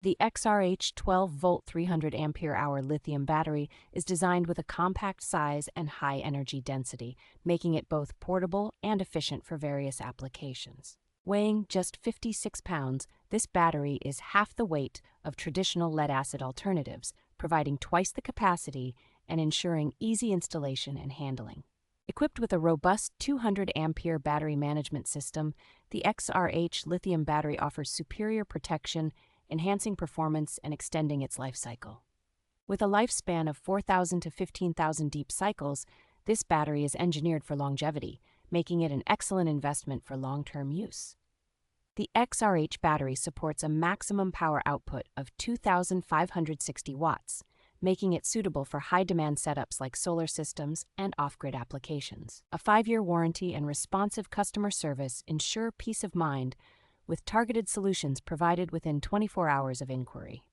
The XRH 12V 300Ah lithium battery is designed with a compact size and high energy density, making it both portable and efficient for various applications. Weighing just 56 pounds, this battery is half the weight of traditional lead-acid alternatives, providing twice the capacity and ensuring easy installation and handling. Equipped with a robust 200 Ampere battery management system, the XRH Lithium battery offers superior protection, enhancing performance and extending its life cycle. With a lifespan of 4,000 to 15,000 deep cycles, this battery is engineered for longevity, making it an excellent investment for long-term use. The XRH battery supports a maximum power output of 2,560 watts, making it suitable for high-demand setups like solar systems and off-grid applications. A 5-year warranty and responsive customer service ensure peace of mind, with targeted solutions provided within 24 hours of inquiry.